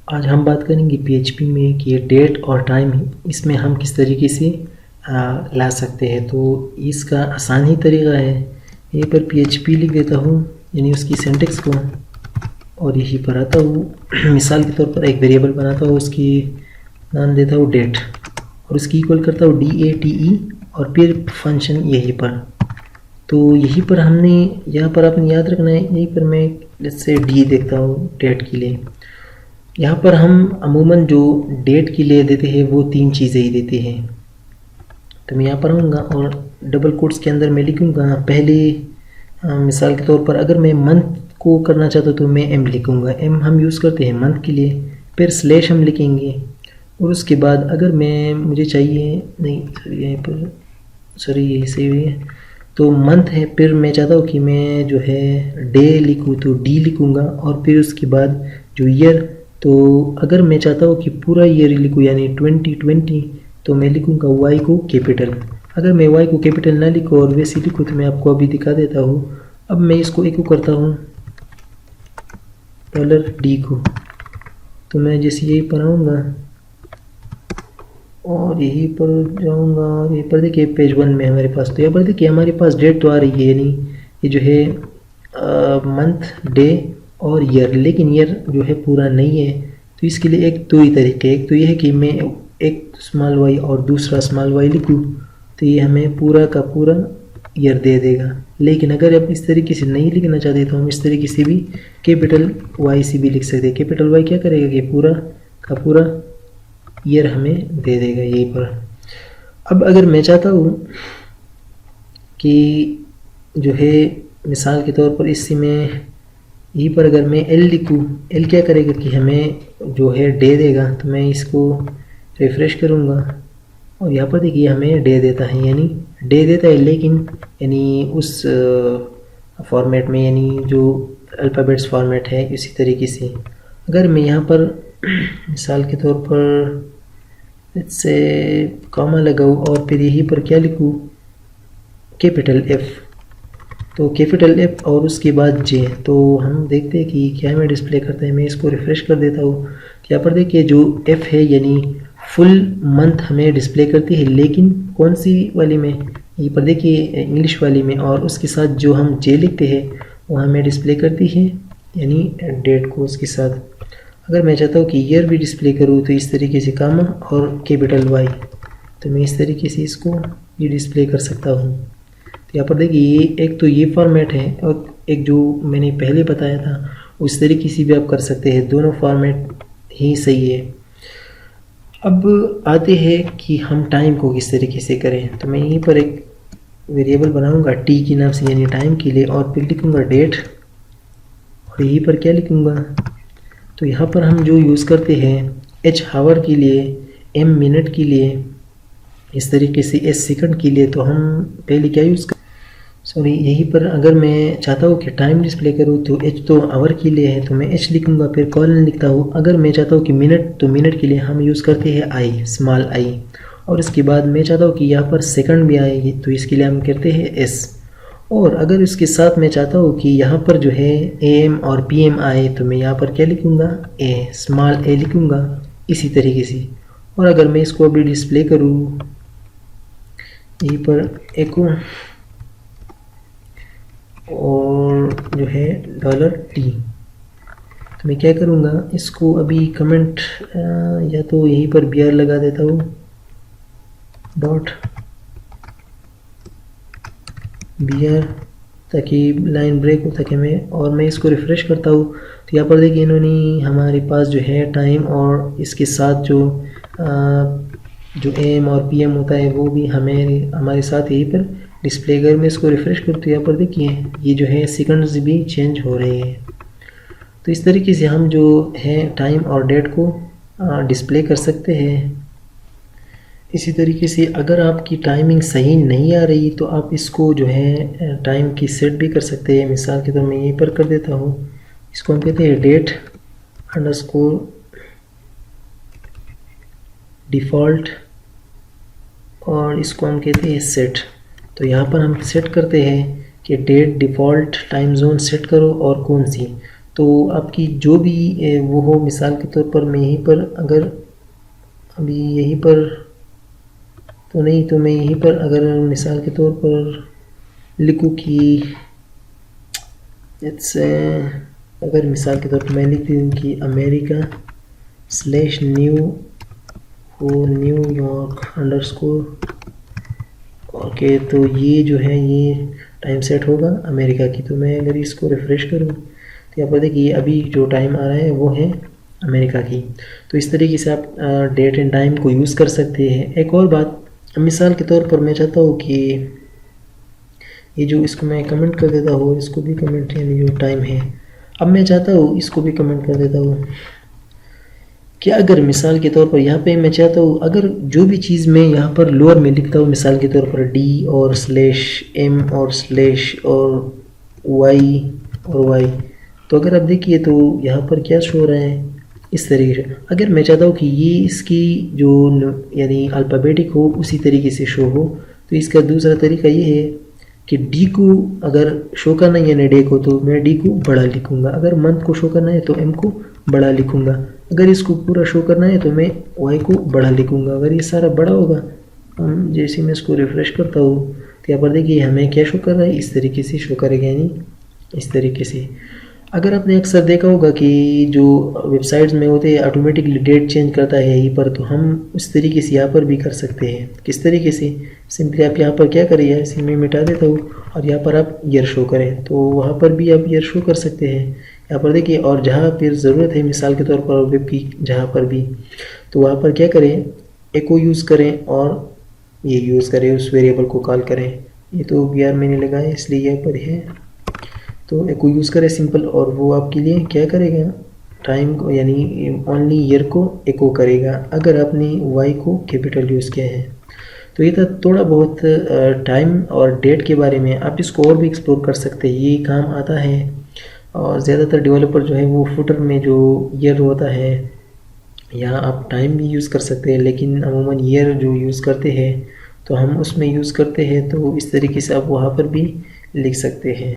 आज हम बात करेंगे पीएचपी में कि डेट और टाइम इसमें हम किस तरीके से ला सकते हैं। तो इसका आसान ही तरीका है, यहीं पर पीएचपी लिख देता हूँ यानी उसकी सिंटैक्स को, और यहीं पर आता हूँ मिसाल के तौर पर एक वेरिएबल बनाता हूँ, उसकी नाम देता हूँ डेट और उसकी इक्वल करता हूँ DATE और फिर फंक्शन यहीं पर। तो यहीं पर हमने यहाँ पर आपने याद रखना है, यहीं पर मैं लेट्स से डी देखता हूँ डेट के लिए। यहाँ पर हम अमूमन जो डेट के लिए देते हैं वो 3 चीज़ें ही देते हैं। तो मैं यहाँ पर आऊँगा और डबल कोट्स के अंदर मैं लिखूँगा पहले मिसाल के तौर पर अगर मैं मंथ को करना चाहता हूँ तो मैं एम लिखूँगा, एम हम यूज़ करते हैं मंथ के लिए, फिर स्लैश हम लिखेंगे और उसके बाद अगर मुझे चाहिए नहीं सॉरी यहाँ पर सॉरी यही सही है, तो मंथ है, फिर मैं चाहता हूँ कि मैं जो है डे लिखूँ तो डी लिखूँगा और फिर उसके बाद जो ईयर, तो अगर मैं चाहता हूँ कि पूरा ईयर लिखूँ यानी 2020 तो मैं लिखूँगा वाई को कैपिटल। अगर मैं वाई को कैपिटल ना लिखूँ और वैसे लिखूँ तो मैं आपको अभी दिखा देता हूँ। अब मैं इसको इको करता हूँ $D को, तो मैं जैसे यही पर आऊँगा और यहीं पर जाऊँगा और यहीं पर देखिए पेज 1 में हमारे पास, तो यहाँ पर देखिए हमारे पास डेट तो आ रही है यानी ये जो है मंथ डे और ईयर, लेकिन ईयर जो है पूरा नहीं है। तो इसके लिए एक दो ही तरीके, एक तो ये है कि मैं एक स्मॉल वाई और दूसरा स्मॉल वाई लिखूँ तो ये हमें पूरा का पूरा ईयर दे देगा। लेकिन अगर आप इस तरीके से नहीं लिखना चाहते तो हम इस तरीके से भी कैपिटल वाई से भी लिख सकते हैं। कैपिटल वाई क्या करेगा कि पूरा का पूरा ईयर हमें दे देगा यहीं पर। अब अगर मैं चाहता हूँ कि जो है मिसाल के तौर पर इससे मैं यहीं पर अगर मैं एल लिखूँ, एल क्या करेगा कि हमें जो है डे देगा, तो मैं इसको रिफ़्रेश करूँगा और यहाँ पर देखिए हमें डे देता है, यानी डे देता है लेकिन यानी उस फॉर्मेट में यानी जो अल्फ़ाबेट्स फॉर्मेट है इसी तरीके से। अगर मैं यहाँ पर मिसाल के तौर पर इससे कॉमा लगाऊँ और फिर यहीं पर क्या लिखूँ कैपिटल एफ, तो कैपिटल एफ और उसके बाद जे, तो हम देखते हैं कि क्या हमें डिस्प्ले करते हैं। मैं इसको रिफ़्रेश कर देता हूँ तो यहाँ पर देखिए जो एफ है यानी फुल मंथ हमें डिस्प्ले करती है, लेकिन कौन सी वाली में, यहाँ पर देखिए इंग्लिश वाली में, और उसके साथ जो हम जे लिखते हैं वो हमें डिस्प्ले करती है यानी डेट को उसके साथ। अगर मैं चाहता हूँ कि ईयर भी डिस्प्ले करूँ तो इस तरीके से कामा और कैपिटल वाई, तो मैं इस तरीके से इसको ये डिस्प्ले कर सकता हूँ। तो यहाँ पर देखिए ये एक तो ये फॉर्मेट है और एक जो मैंने पहले बताया था उस तरीके से भी आप कर सकते हैं, दोनों फॉर्मेट ही सही है। अब आते हैं कि हम टाइम को किस तरीके से करें। तो मैं यहीं पर एक वेरिएबल बनाऊंगा टी के नाम से यानी टाइम के लिए, और फिर लिखूंगा डेट और यहीं पर क्या लिखूंगा, तो यहाँ पर हम जो यूज़ करते हैं एच हावर के लिए, एम मिनट के लिए, इस तरीके से एस सेकंड के लिए, तो हम पहले क्या यूज़ कर सॉरी यहीं पर अगर मैं चाहता हूँ कि टाइम डिस्प्ले करूँ तो एच तो आवर के लिए है तो मैं एच लिखूँगा फिर कॉलन लिखता हूँ। अगर मैं चाहता हूँ कि मिनट, तो मिनट के लिए हम यूज़ करते हैं आई, स्मॉल आई, और इसके बाद मैं चाहता हूँ कि यहाँ पर सेकंड भी आएगी तो इसके लिए हम करते हैं एस। और अगर इसके साथ मैं चाहता हूँ कि यहाँ पर जो है AM और PM आए तो मैं यहाँ पर क्या लिखूँगा ए, स्मॉल ए लिखूँगा इसी तरीके से। और अगर मैं इसको अभी डिस्प्ले करूँ यहीं पर एको और जो है $T, तो मैं क्या करूँगा इसको अभी कमेंट या तो यहीं पर BR लगा देता हूँ डॉट BR ताकि लाइन ब्रेक हो सके मैं, और मैं इसको रिफ़्रेश करता हूँ तो यहाँ पर देखिए इन्होंने हमारे पास जो है टाइम और इसके साथ जो AM और PM होता है वो भी हमारे साथ यहीं पर डिस्प्ले। अगर मैं इसको रिफ़्रेश करूँ तो यहाँ पर देखिए ये जो है सेकंड्स भी चेंज हो रहे हैं। तो इस तरीके से हम जो है टाइम और डेट को डिस्प्ले कर सकते हैं। इसी तरीके से अगर आपकी टाइमिंग सही नहीं आ रही तो आप इसको जो है टाइम की सेट भी कर सकते हैं। मिसाल के तौर मैं यहीं पर कर देता हूँ, इसको हम कहते हैं डेट अंडरस्कोर डिफ़ॉल्ट और इसको हम कहते हैं सेट। तो यहाँ पर हम सेट करते हैं कि date default time zone set करो और कौन सी, तो आपकी जो भी वो हो, मिसाल के तौर पर मैं यहीं पर अगर अभी यहीं पर तो नहीं, तो मैं यहीं पर अगर मिसाल के तौर पर लिखूँ कि इट्स अगर मिसाल के तौर पर मैं लिखती हूँ कि America slash New York underscore, okay, तो ये जो है ये टाइम सेट होगा अमेरिका की। तो मैं अगर इसको रिफ़्रेश करूँ तो यहाँ पर देखिए अभी जो टाइम आ रहा है वो है अमेरिका की। तो इस तरीके से आप डेट एंड टाइम को यूज़ कर सकते हैं। एक और बात, मिसाल के तौर पर मैं चाहता हूँ कि ये जो इसको मैं कमेंट कर देता हूँ, इसको भी कमेंट, यानी जो टाइम है, अब मैं चाहता हूँ इसको भी कमेंट कर देता हूँ कि अगर मिसाल के तौर पर यहाँ पे मैं चाहता हूँ अगर जो भी चीज़ मैं यहाँ पर लोअर में लिखता हूँ, मिसाल के तौर पर डी और स्लैश एम और स्लैश और वाई, तो अगर आप देखिए तो यहाँ पर क्या शो हो रहा है इस तरीके से। अगर मैं चाहता हूँ कि ये इसकी जो यानी अल्फ़ाबेटिक हो उसी तरीके से शो हो, तो इसका दूसरा तरीका ये है कि डी को अगर शो करना है यानी डे को, तो मैं डी को बड़ा लिखूँगा। अगर मंथ को शो करना है तो एम को बड़ा लिखूँगा। अगर इसको पूरा शो करना है तो मैं वाई को बड़ा लिखूँगा। अगर ये सारा बड़ा होगा, जैसे मैं इसको रिफ़्रेश करता हूँ तो यहाँ पर देखिए हमें क्या शो कर रहा है, इस तरीके से शो करेगा, यानी इस तरीके से। अगर आपने अक्सर देखा होगा कि जो वेबसाइट्स में होते हैं ऑटोमेटिकली डेट चेंज करता है यहीं पर, तो हम उस तरीके से यहाँ पर भी कर सकते हैं। किस तरीके से, सिंपली आप यहाँ पर क्या करिए, इसे मैं मिटा देता हूँ और यहाँ पर आप ईयर शो करें, तो वहाँ पर भी आप ईयर शो कर सकते हैं। यहाँ पर देखिए, और जहाँ फिर ज़रूरत है मिसाल के तौर पर वेब की जहाँ पर भी, तो वहाँ पर क्या करें, एको यूज़ करें और ये यूज़ करें, उस वेरिएबल को कॉल करें। ये तो यार मैंने लगाया इसलिए यहाँ पर है, तो एको यूज़ करें सिंपल, और वो आपके लिए क्या करेगा, टाइम को यानी ओनली ईयर को एको करेगा अगर आपने वाई को कैपिटल यूज़ किया है। तो ये था थोड़ा बहुत टाइम और डेट के बारे में। आप इसको और भी एक्सप्लोर कर सकते हैं, ये काम आता है। और ज़्यादातर डेवलपर जो है वो फुटर में जो ईयर होता है, यहाँ आप टाइम भी यूज़ कर सकते हैं, लेकिन अमूमन ईयर जो यूज़ करते हैं तो हम उसमें यूज़ करते हैं, तो इस तरीके से आप वहाँ पर भी लिख सकते हैं।